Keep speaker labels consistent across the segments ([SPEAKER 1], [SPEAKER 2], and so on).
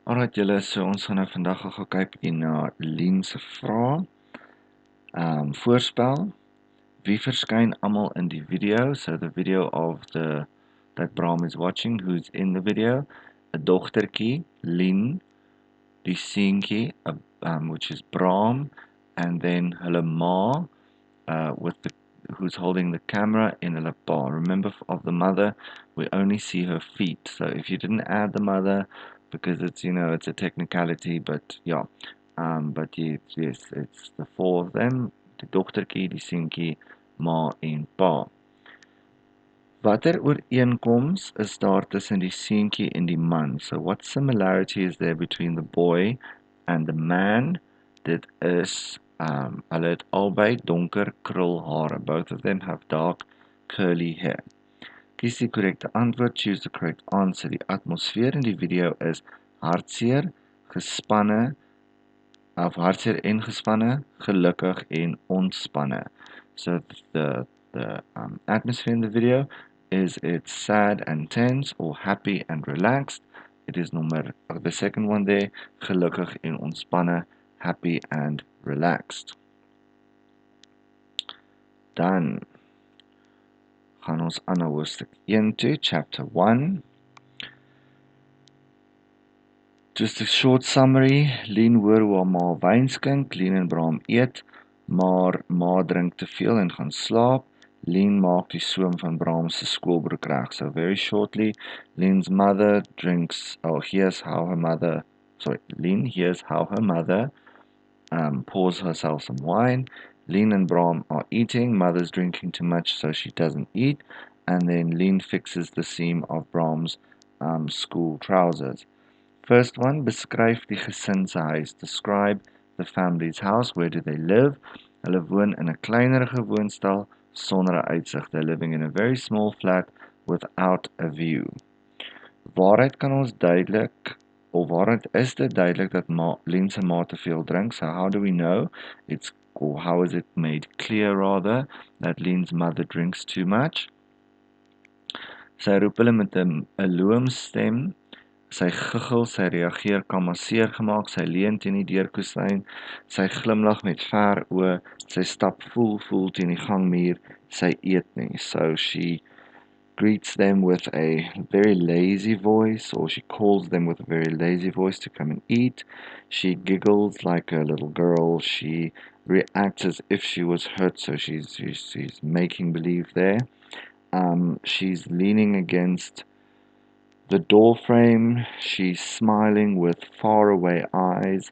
[SPEAKER 1] Alright julle, so ons gaan nou vandag gou kyk na Lien se vrae. Voorspel, wie verskyn almal in die video? So the video of that Bram is watching, who's in the video. 'n Dogtertjie, Lien, die seentjie, which is Bram, and then hulle ma, who's holding the camera in hulle pa. Remember, of the mother, we only see her feet. So if you didn't add the mother, because it's a technicality, but yeah. But yes, it's the four of them, die dogtertjie, die seentjie, ma en pa. Watter ooreenkoms is daar tussen die seentjie en die man? So what similarity is there between the boy and the man? Dit is hulle het albei donker krulhare. Both of them have dark curly hair. Kies die korrekte antwoord, choose the correct answer. Die atmosfeer in die video is hartseer, gespanne, of hartseer en gespanne, gelukkig en ontspanne. So the atmosphere in the video is it's sad and tense or happy and relaxed. It is the second one there, gelukkig en ontspanne, happy and relaxed. Dan gaan ons aan na hoofstuk 1 toe, chapter 1. Just a short summary. Lien hoor hoe haar ma wyn skink, Lien en Bram eet, maar ma drink te veel en gaan slaap. Lien maak die soem van Bram se skoolbroek reg. So very shortly, Lien's mother Lien hears how her mother pours herself some wine. Lien and Bram are eating, mother's drinking too much so she doesn't eat, and then Lien fixes the seam of Bram's school trousers. First one, beskryf die gesin se huis. Describe the family's house. Where do they live? Hulle woon in 'n kleinerige woonstel sonder 'n uitsig. They're living in a very small flat without a view. Waaruit is dit duidelik dat Lien se ma te veel drink? So how do we know? How is it made clear rather that Lien's mother drinks too much? Sy roep hulle met 'n loomstem. Sy giggel, sy reageer kalmaseer gemaak, sy leun teen die deurkusyn, sy glimlag met ver oë, sy stap voel teen die gangmuur, sy eet nie. So she greets them with a very lazy voice, or she calls them with a very lazy voice to come and eat. She giggles like a little girl. She reacts as if she was hurt, so she's making believe there. She's leaning against the door frame, she's smiling with faraway eyes,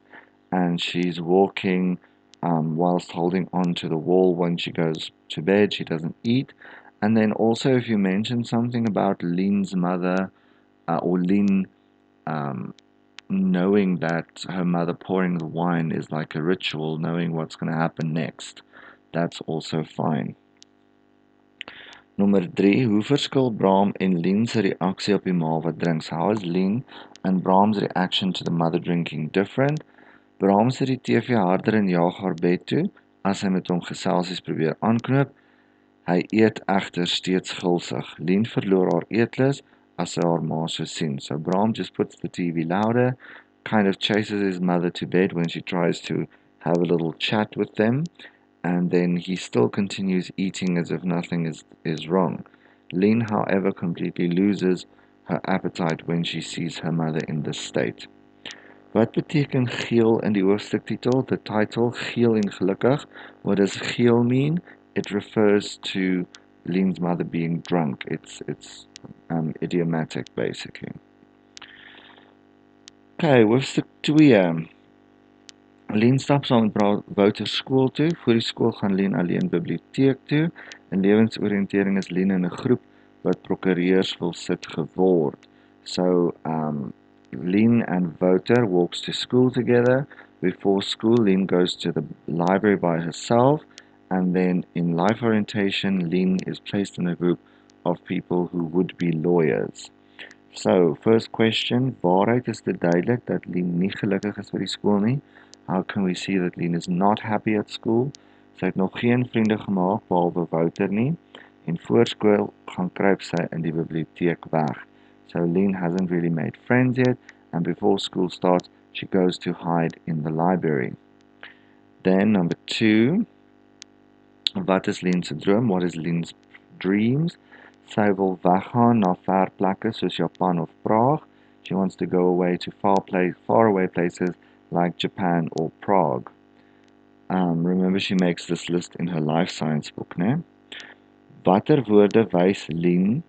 [SPEAKER 1] and she's walking whilst holding on to the wall when she goes to bed. She doesn't eat. And then also, if you mention something about Lien's mother, or Lien knowing that her mother pouring the wine is like a ritual, knowing what's going to happen next, that's also fine. Nommer 3, hoe verskil Bram en Lien se reaksie op die ma wat drink? So how is Lien and Bram's reaction to the mother drinking different? Bram sit die TV harder en jaag haar bed toe as hy met hom geselsies probeer aanknoop. Hy eet egter steeds gulsig. Lien verloor haar eetlus as sy haar ma so sien. So Bram just puts the TV louder, kind of chases his mother to bed when she tries to have a little chat with them. And then he still continues eating as if nothing is wrong. Lien, however, completely loses her appetite when she sees her mother in this state. Wat beteken geel in die hoofstuktitel? The title, geel en gelukkig. What does geel mean? It refers to Lien's mother being drunk. It's idiomatic, basically. Okay, hoofstuk 2. Lien stap saam met Wouter skool toe. Voor die skool gaan Lien alleen biblioteek toe. In lewensoriëntering is Lien in 'n groep wat prokureurs wil sit geword. So, Lien and Wouter walks to school together. Before school, Lien goes to the library by herself. And then in life orientation, Lien is placed in a group of people who would be lawyers. So, first question, waaruit is dit duidelik dat Lien nie gelukkig is by die skool nie? How can we see that Lien is not happy at school? Sy het nog geen vriende gemaak behalwe Wouter nie. En voor skool gaan kruip sy in die biblioteek weg. So Lien hasn't really made friends yet, and before school starts, she goes to hide in the library. Then number 2, wat is Lien se droom? What is Lien's dreams? Sy wil weggaan na ver plekke soos Japan of Prague. She wants to go away to far away places like Japan or Prague. Remember, she makes this list in her life science book, né? Watter woorde wys Lien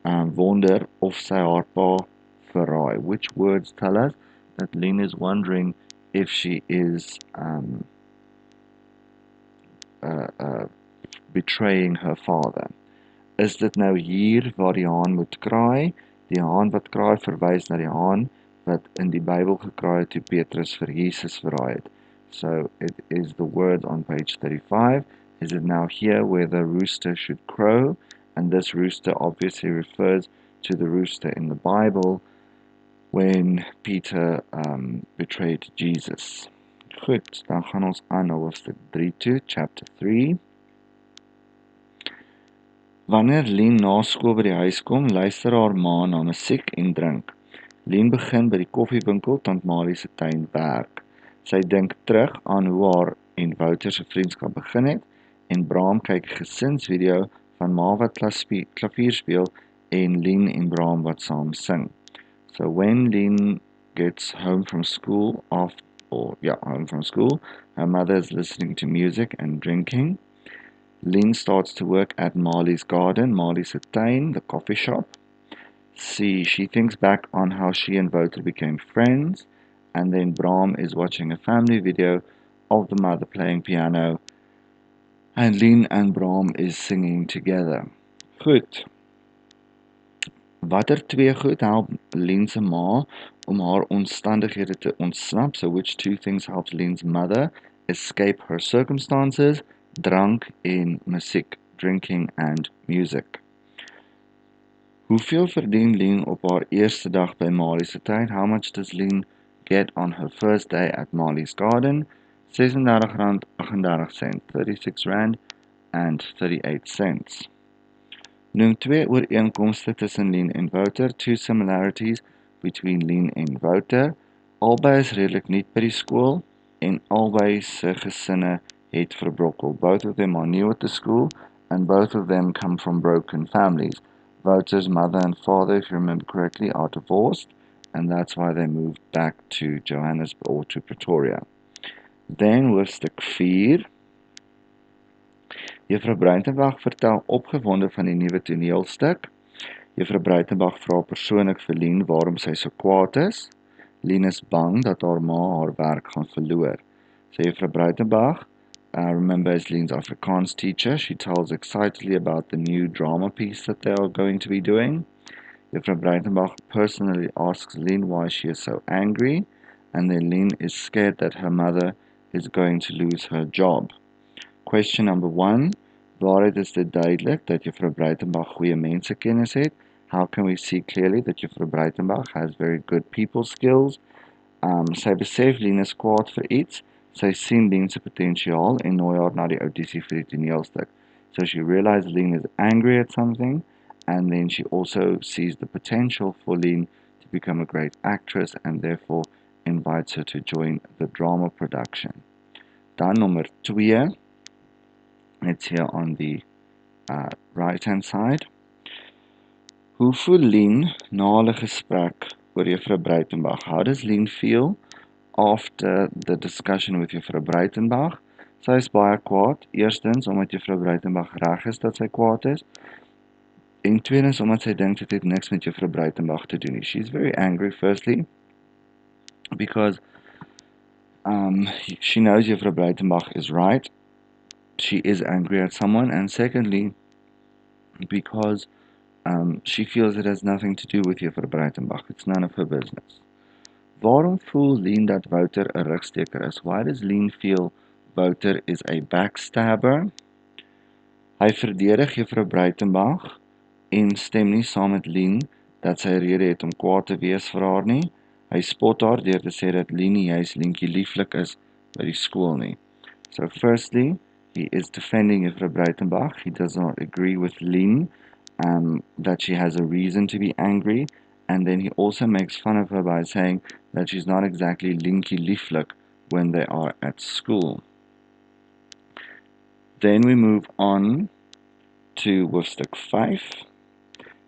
[SPEAKER 1] wonder of sy haar pa verraai? Which words tell us that Lien is wondering if she is betraying her father? Is dit nou hier waar die haan moet kraai? Die haan wat kraai verwys na die haan wat in die Bybel gekraai het toe Petrus vir Jesus verraai het. So it is the word on page 35. Is it now here where the rooster should crow? And this rooster obviously refers to the rooster in the Bible when Peter betrayed Jesus. Goed, dan gaan ons aan na hoofstuk 3 toe, chapter 3. Wanneer Lien na skool by die huis kom, luister haar ma na musiek en drink. Lien begin by die koffiewinkel tant Malie se tuin werk. Sy dink terug aan hoe haar en Wouter se vriendskap begin het en Braam kyk 'n gesinsvideo van ma wat klavier speel en Lien en Braam wat saam sing. So when Lien gets home from school, her mother is listening to music and drinking. Lien starts to work at Marley's garden, Marley's tuin, the coffee shop. She thinks back on how she and Wouter became friends, and then Braam is watching a family video of the mother playing piano, and Lien and Braam is singing together. Goed. Watter twee goed help Lien se ma om haar omstandighede te ontsnap? So which two things helps Lien's mother escape her circumstances? Drank en musiek, drinking and music. Hoeveel verdien Lien op haar eerste dag by Marley's tuin? How much does Lien get on her first day at Marley's garden? R36.38, 36 rand and 38 cents. Noem 2 ooreenkomste tussen Lien en Wouter, 2 similarities between Lien en Wouter. Albei is redelik nuut by die skool en albei se gesinne het verbrokkel. Both of them are new at the school and both of them come from broken families. Wouter's mother and father, if you remember correctly, are divorced and that's why they moved back to Johannesburg or to Pretoria. Then hoofstuk 4. Juffrou Breitenberg vertel opgewonde van die nuwe toneelstuk. Juffrou Breitenberg vra persoonlik vir Lien waarom sy so kwaad is. Lien is bang dat haar ma haar werk gaan verloor. So Juffrou Breitenberg, remember as Lien's Afrikaans teacher, she tells excitedly about the new drama piece that they are going to be doing. Juffrou Breitenberg personally asks Lien why she is so angry, and then Lien is scared that her mother is going to lose her job. Question number 1. Waaruit is dit duidelik dat Juffrou Breitenberg goeie mensekennis het? How can we see clearly that Juffrou Breitenberg has very good people skills? Sy besef Lien is kwaad vir iets. Sy sien Lien se potensiaal en nooi haar na die audisie vir die toneelstuk. So she realizes Lien is angry at something, and then she also sees the potential for Lien to become a great actress and therefore invites her to join the drama production. Dan nummer 2. It's here on the right-hand side. Hoe voel Lien na hulle gesprek oor Juffrou Breitenberg? How does Lien feel after the discussion with Juffrou Breitenberg? Sy is baie kwaad. Eerstens, omdat Juffrou Breitenberg reg is dat sy kwaad is. En tweedens, omdat sy dink dit het niks met Juffrou Breitenberg te doen nie. She's very angry, firstly, because she knows Juffrou Breitenberg is right. She is angry at someone, and secondly, because she feels it has nothing to do with Juffrou Breitenberg. It's none of her business. Waarom voel Lien dat Wouter 'n rugsteker is? Why does Lien feel Wouter is a backstabber? Hy verdedig Juffrou Breitenberg en stem nie saam met Lien dat sy rede het om kwaad te wees vir haar nie. Hy spot haar deur te sê dat Lien nie juis Lientjie lieflik is by die skool nie. So firstly, he is defending Juffrou Breitenberg. He does not agree with Lien that she has a reason to be angry, and then he also makes fun of her by saying that she's not exactly linky lieflik when they are at school. Then we move on to hoofstuk 5.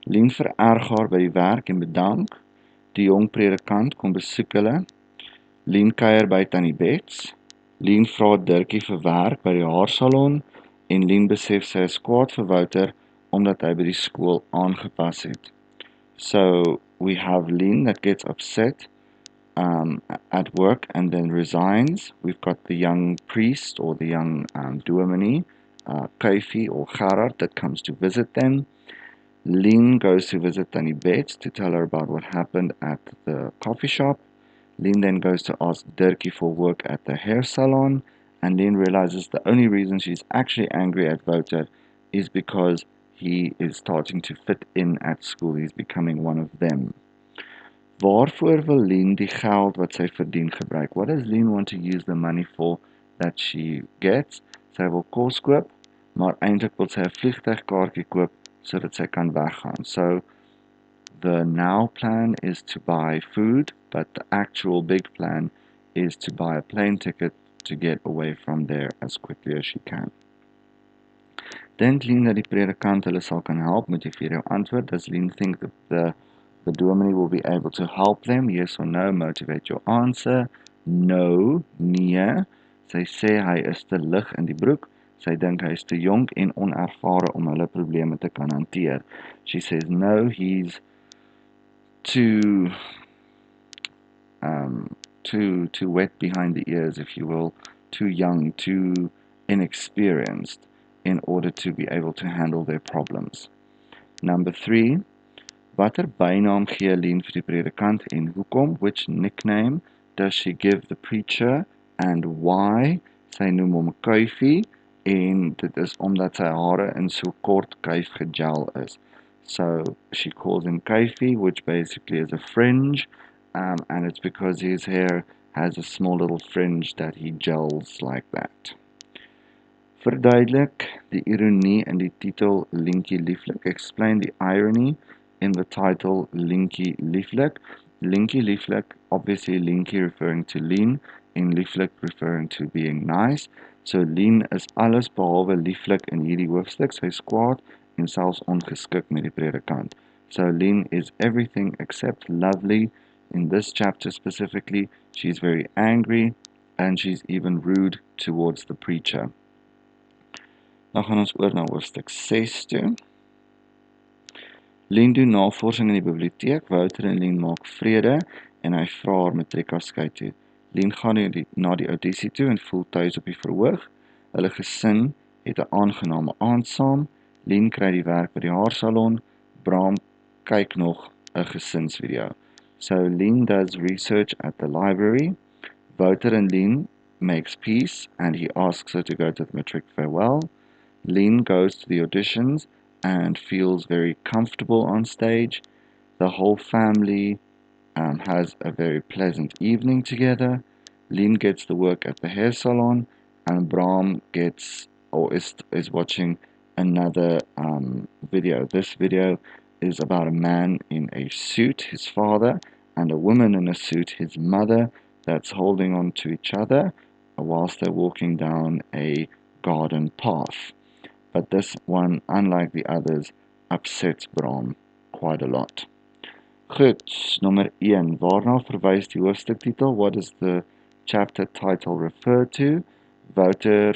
[SPEAKER 1] Lien vererg haar by die werk en bedank. Die jong predikant kom besoek hulle. Lien kuier by Tannie Bets. Lien vra Dirkie vir werk by die haarsalon en Lien besef sy is kwaad vir Wouter omdat hy by die skool aangepas het. So we have Lien that gets upset at work and then resigns. We've got the young priest or the young dominee, Kofi or Gerard, that comes to visit them. Lien goes to visit Tannie Bets to tell her about what happened at the coffee shop. Lien then goes to ask Dirkie for work at the hair salon, and Lien realizes the only reason she's actually angry at Wouter is because he is starting to fit in at school. He's becoming one of them. Waarvoor wil Lien die geld wat sy verdien gebruik? What does Lien want to use the money for that she gets? Sy wil kos koop, maar eintlik wil sy 'n vliegtuigkaartjie koop sodat sy kan weggaan. So the now plan is to buy food, but the actual big plan is to buy a plane ticket to get away from there as quickly as she can. Dink Lien dat die predikant hulle sal kan help? Moet jy vir jou antwoord. Does Lien think that the dominee will be able to help them? Yes or no? Motivate your answer. No, nee. Sy sê hy is te lig in die broek. Sy dink hy is te jonk en onervare om hulle probleme te kan hanteer. She says no, he's too wet behind the ears, if you will, too young, too inexperienced in order to be able to handle their problems. Number 3, watter bynaam gee Lien vir die predikant en hoekom? Which nickname does she give the preacher and why? Sy noem hom Kuifie en dit is omdat sy hare in so kort kuif gegel is. So she calls him Kuifie, which basically is a fringe, and it's because his hair has a small little fringe that he gels like that. Verduidelik die ironie in die titel Lientjie Lieflik. Explain the irony in the title Lientjie Lieflik. Lientjie Lieflik, obviously Lientjie referring to Lien and Lieflik referring to being nice. So Lien is alles behalwe lieflik in hierdie hoofstuk. Sy is kwaad en selfs ongeskik met die predikant. So Lien is everything except lovely. In this chapter specifically, she's very angry and she's even rude towards the preacher. Nou gaan ons oor na hoofstuk 6 toe. Lien doen navorsing in die biblioteek. Wouter en Lien maak vrede en hy vra haar matriekafskeid toe. Lien gaan na die audisie toe en voel tuis op die verhoog. Hulle gesin het 'n aangename aand saam. Lien kry die werk by die haarsalon. Bram kyk nog 'n gesinsvideo. So Lien does research at the library. Wouter and Lien makes peace and he asks her to go to the matric farewell. Lien goes to the auditions and feels very comfortable on stage. The whole family has a very pleasant evening together. Lien gets the work at the hair salon and Bram gets or is watching another video. This video is about a man in a suit, his father, and a woman in a suit, his mother, that's holding on to each other whilst they're walking down a garden path. But this one, unlike the others, upsets Bram quite a lot. Goed, nommer 1. Waarna verwys die hoofstuktitel? What does the chapter title refer to? Wouter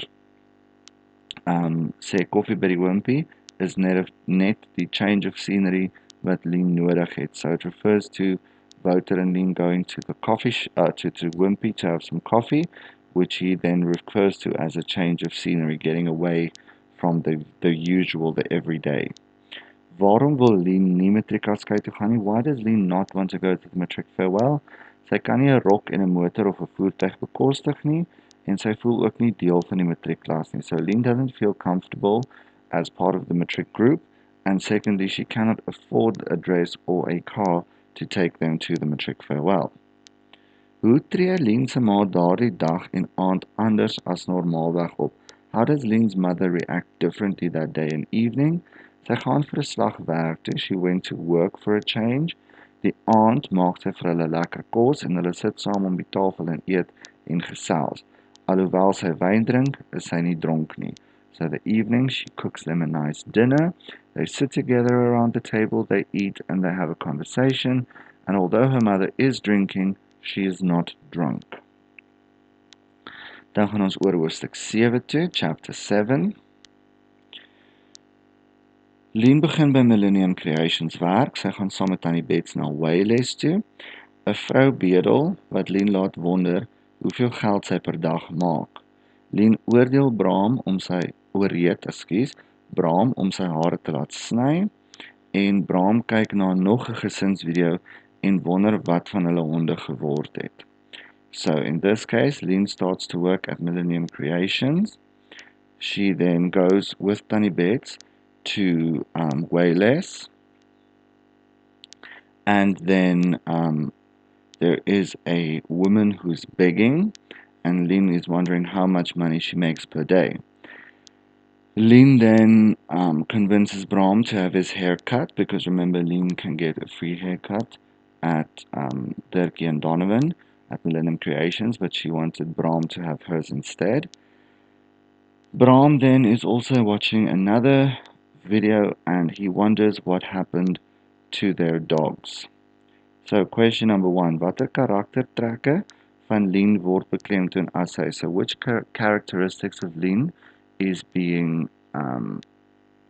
[SPEAKER 1] sê koffie by die Wimpy is net die change of scenery wat Lien nodig het. So it refers to Wouter and Lien going to the to Wimpy to have some coffee, which he then refers to as a change of scenery, getting away from the usual, the everyday. Waarom wil Lien nie matriekafskeid toe gaan nie? Why does Lien not want to go to the matric farewell? Sy kan nie 'n rok en 'n motor of 'n voertuig bekostig nie en sy voel ook nie deel van die matriekklas nie. So Lien doesn't feel comfortable as part of the matric group, and secondly, she cannot afford a dress or a car to take them to the matric farewell. Hoe tree Lien se ma daardie dag en aand anders as normaalweg op? How does Lien's mother react differently that day and evening? Sy gaan vir 'n slag werk toe. She went to work for a change. Die aand maak sy vir hulle lekker kos en hulle sit saam om die tafel en eet en gesels. Alhoewel sy wyn drink, is sy nie dronk nie. So the evening she cooks them a nice dinner. They sit together around the table, they eat and they have a conversation. And although her mother is drinking, she is not drunk. Dan gaan ons oor hoofstuk 7 toe, chapter 7. Lien begin by Millennium Creations werk. Sy gaan saam met Tannie Bets na Wayles toe. 'n Vrou bedel wat Lien laat wonder hoeveel geld sy per dag maak. Lien oordeel Braam om sy hare te laat sny en Braam kyk na nog 'n gesinsvideo en wonder wat van hulle honde geword het. So in this case, Lien starts to work at Millennium Creations. She then goes with Tannie Bets to Wayles, and then there is a woman who's begging, and Lien is wondering how much money she makes per day. Lien then convinces Braam to have his hair cut, because remember, Lien can get a free haircut at Dirkie and Donovan at Millennium Creations, but she wanted Braam to have hers instead. Braam then is also watching another video and he wonders what happened to their dogs. So question number 1, watter karaktertrekke van Lien word beklemtoon as sy? So which characteristics of Lien is being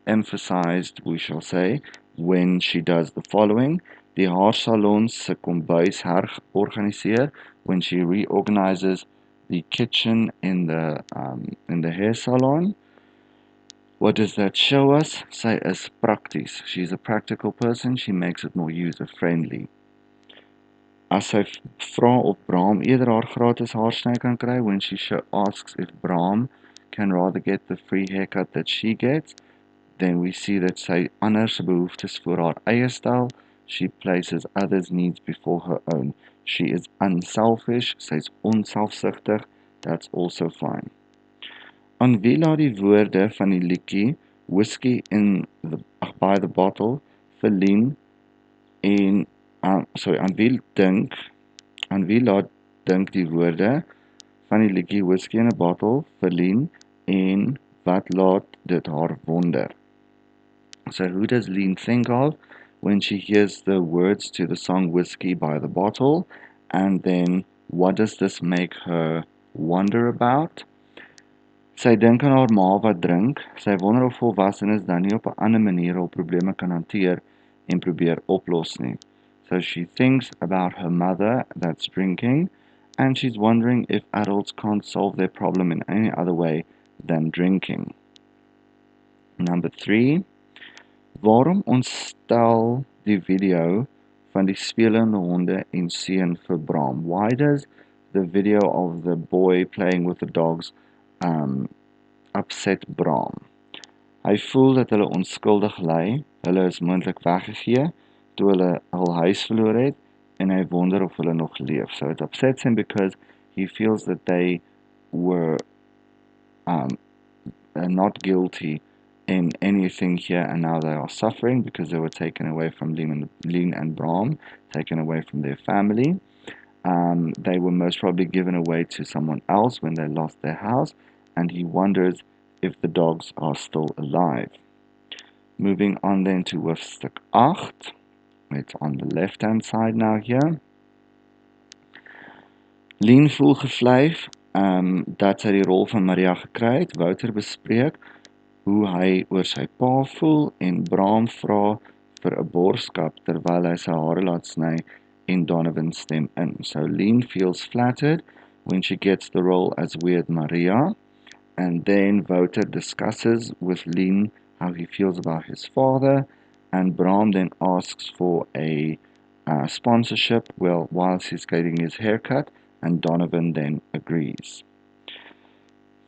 [SPEAKER 1] emphasized, we shall say, when she does the following? Die haarsalon se kombuis herorganiseer, when she reorganizes the kitchen in the hair salon. What does that show us? Sy is prakties. She's a practical person. She makes it more user-friendly. As sy vra of Braam eerder haar gratis haarsny kan kry, when she asks if Braam can rather get the free haircut that she gets, then we see that sy ander se behoeftes voor haar eie stel. She places others' needs before her own. She is unselfish. Sy's onselfsugtig. That's also fine. Aan wie laat die woorde van die liedjie Whiskey by the Bottle vir Lien en aan wie laat dink die woorde van die liedjie Whiskey in a Bottle vir Lien en wat laat dit haar wonder? So who does Lien think of when she hears the words to the song Whiskey by the Bottle, and then what does this make her wonder about? Sy dink aan haar ma wat drink. Sy wonder of volwassenes dan nie op 'n ander manier hul probleme kan hanteer en probeer oplos nie. So she thinks about her mother that's drinking, and she's wondering if adults can't solve their problem in any other way than drinking. Number 3. Waarom ontstel die video van die spelende honde en seun vir Braam? Why does the video of the boy playing with the dogs upset Braam? Hy voel dat hulle onskuldig ly, hulle is moontlik weggegee toe hulle hul huis verloor het en hy wonder of hulle nog leef. So it upsets him because he feels that they were not guilty in anything here, and now they are suffering because they were taken away from Lien and Braam, taken away from their family. They were most probably given away to someone else when they lost their house, and he wonders if the dogs are still alive. Moving on then to Hoofstukke 8. It's on the left-hand side now here. Lien voel gevleif dat sy die rol van Maria gekry het. Wouter bespreek hoe hy oor sy pa voel en Braam vra vir 'n borskap terwyl hy sy hare laat sny en Donovan stem in. So Lien feels flattered when she gets the role as Weird Maria, and then Wouter discusses with Lien how he feels about his father, and Braam then asks for a sponsorship whilst he's getting his haircut, and Donovan then agrees.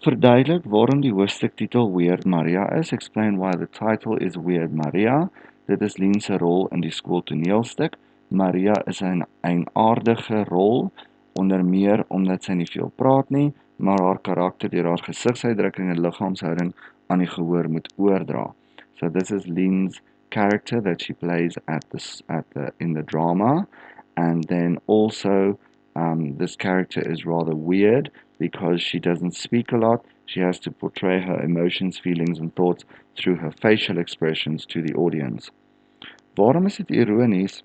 [SPEAKER 1] Verduidelik waarom die hoofstuktitel Weird Maria is. Explain why the title is Weird Maria. Dit is Lien se rol in die skooltoneelstuk. Maria is 'n aardige rol, onder meer omdat sy nie veel praat nie, maar haar karakter deur haar gesigsuitdrukking en liggaamshouding aan die gehoor moet oordra. So this is Lien's character that she plays in the drama, and then also this character is rather weird because she doesn't speak a lot. She has to portray her emotions, feelings and thoughts through her facial expressions to the audience. Waarom is dit ironies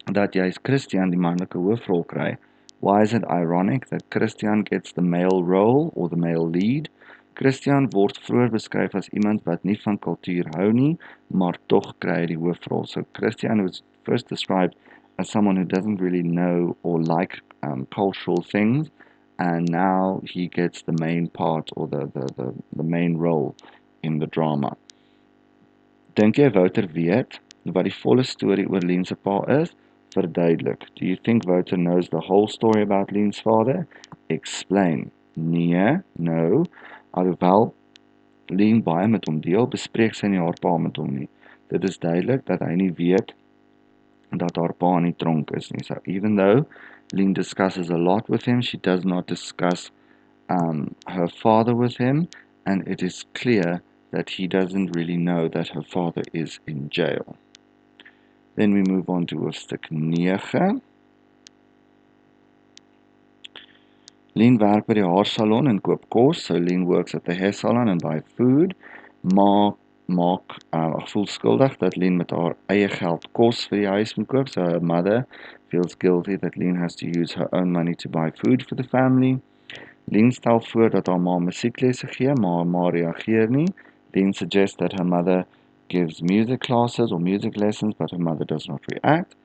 [SPEAKER 1] dat juist Christian die manlike hoofrol kry? Why is it ironic that Christian gets the male role or the male lead? Christian word vroeër beskryf as iemand wat nie van kultuur hou nie, maar tog kry hy die hoofrol. So Christian was first described as someone who doesn't really know or like cultural things, and now he gets the main part or the main role in the drama. Dink jy Wouter weet wat die volle storie oor Lien se pa is? Verduidelik. Do you think Wouter knows the whole story about Lien's father? Explain. Nee, no. Alhoewel Lien baie met hom deel, bespreek sy nie haar pa met hom nie. Dit is duidelik dat hy nie weet dat haar pa in die tronk is nie. So even though Lien discusses a lot with him, she does not discuss her father with him, and it is clear that he doesn't really know that her father is in jail. Then we move on to hoofstuk 9. Lien werk by die haarsalon en koop kos. So Lien works at the hair salon and buy food. Voel skuldig dat Lien met haar eie geld kos vir die huis moet koop. So her mother feels guilty that Lien has to use her own money to buy food for the family. Lien stel voor dat haar ma musieklesse gee, maar haar ma reageer nie. Lien suggests that her mother gives music classes or music lessons, but her mother does not react.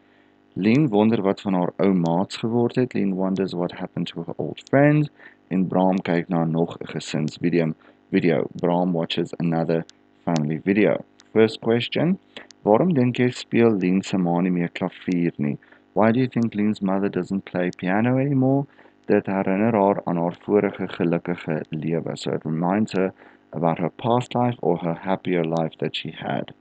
[SPEAKER 1] Lien wonder wat van haar ou maats geword het. Lien wonders what happened to her old friends. En Bram kyk na nog 'n gesinsvideo. Bram watches another family video. First question, waarom dink jy speel Lien se ma nie meer klavier nie? Why do you think Lien's mother doesn't play piano anymore? Dit herinner haar aan haar vorige gelukkige lewe. So it reminds her about her past life or her happier life that she had.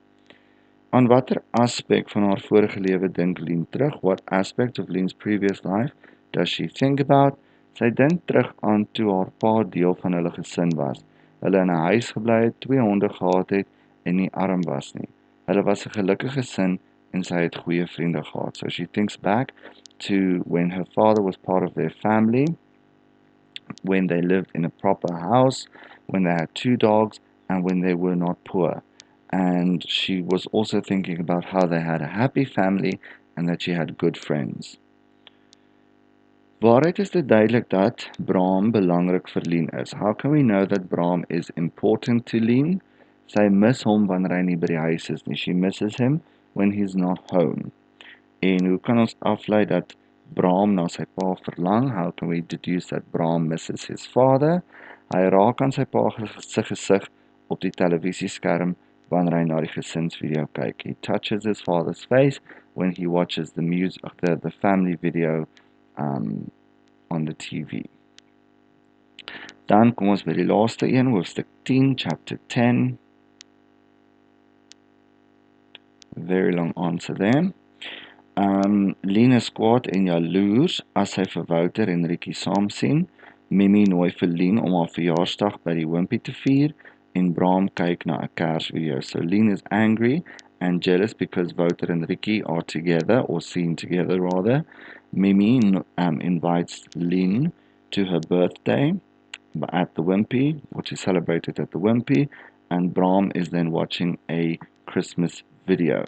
[SPEAKER 1] Aan watter aspek van haar vorige lewe dink Lien terug? What aspect of Lien's previous life does she think about? Sy dink terug aan toe haar pa deel van hulle gesin was. Hulle in 'n huis gebly het, 2 honde gehad het en nie arm was nie. Hulle was 'n gelukkige gesin en sy het goeie vriende gehad. So she thinks back to when her father was part of their family, when they lived in a proper house, when they had 2 dogs, and when they were not poor. And she was also thinking about how they had a happy family and that she had good friends. Waaruit is dit duidelik dat Bram belangrik vir Lien is? How can we know that Bram is important to Lien? Sy mis hom wanneer hy nie by die huis is nie. She misses him when he's not home. En hoe kan ons aflei dat Bram na sy pa verlang? How can we deduce that Bram misses his father? Hy raak aan sy pa se gesig op die televisieskerm wanneer hy na die gesinsvideo kyk. He touches his father's face when he watches the family video on the TV. Dan kom ons by die laaste een, hoofstuk 10, chapter 10. Very long answer there. Lien is kwaad en jaloers as sy vir Wouter en Rikkie saam sien. Mimi nooi vir Lien om haar verjaarsdag by die Wimpie te vier en Bram kyk na 'n Kersvideo. So Lien is angry and jealous because Wouter and Rikkie are together, or seen together rather. Mimi invites Lien to her birthday at the Wimpie, which is celebrated at the Wimpie, and Bram is then watching a Christmas video.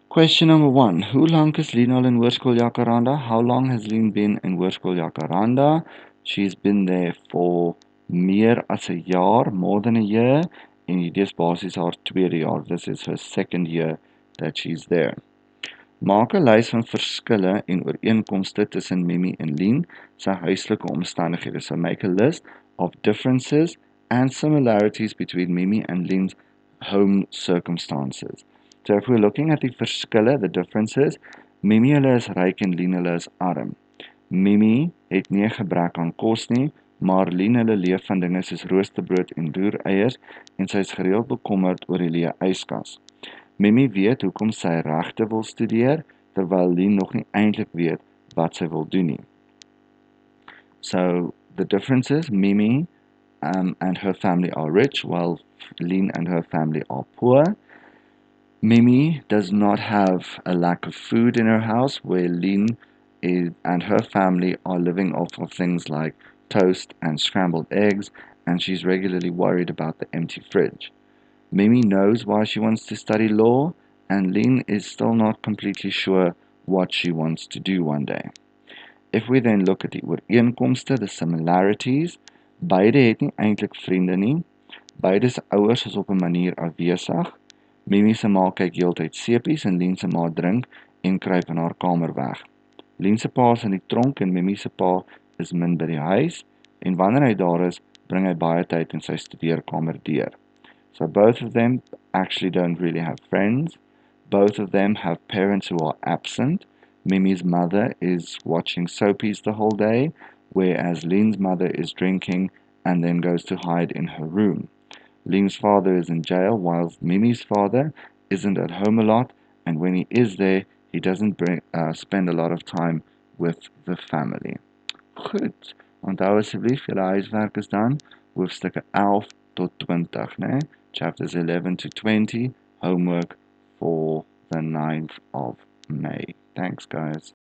[SPEAKER 1] Question number 1. Hoe lank is Lien al in Hoërskool Jacaranda? How long has Lien been in Hoërskool Jacaranda? She's been there for meer as 'n jaar, more than a year, en hierdie is basies haar tweede jaar. This is her second year that she's there. Maak 'n lys van verskille en ooreenkomste tussen Mimi en Lien se huislike omstandighede. So make a list of differences and similarities between Mimi and Lien's home circumstances. So if we're looking at the verskille, the differences, Mimi hulle is ryk en Lien hulle is arm. Mimi het nie gebrek aan kos nie, maar Lien hulle leef van dinge soos roosterbrood en roereiers en sy is gereeld bekommerd oor die leë yskas. Mimi weet hoekom sy regte wil studeer, terwyl Lien nog nie eintlik weet wat sy wil doen nie. So the differences, Mimi and her family are rich, while Lien and her family are poor. Mimi does not have a lack of food in her house, where and her family are living off of things like toast and scrambled eggs, and she's regularly worried about the empty fridge. Mimi knows why she wants to study law, and Lien is still not completely sure what she wants to do one day. If we then look at die ooreenkomste, the similarities, beide het nie eintlik vriende nie. Beide se ouers is op 'n manier afwesig. Mimi se ma kyk heeltyd sepies en Lien se ma drink en kruip in haar kamer weg. Lien se pa is in die tronk en Mimi se pa is min by die huis en wanneer hy daar is, bring hy baie tyd in sy studeerkamer deur. So both of them actually don't really have friends. Both of them have parents who are absent. Mimi's mother is watching soapies the whole day, whereas Lien's mother is drinking and then goes to hide in her room. Lien's father is in jail, whilst Mimi's father isn't at home a lot, and when he is there, he doesn't spend a lot of time with the family. Goed, onthou asseblief, julle huiswerk is dan hoofstukke 11 tot 20, né? Chapters 11 to 20, homework for the 9th of May. Thanks, guys.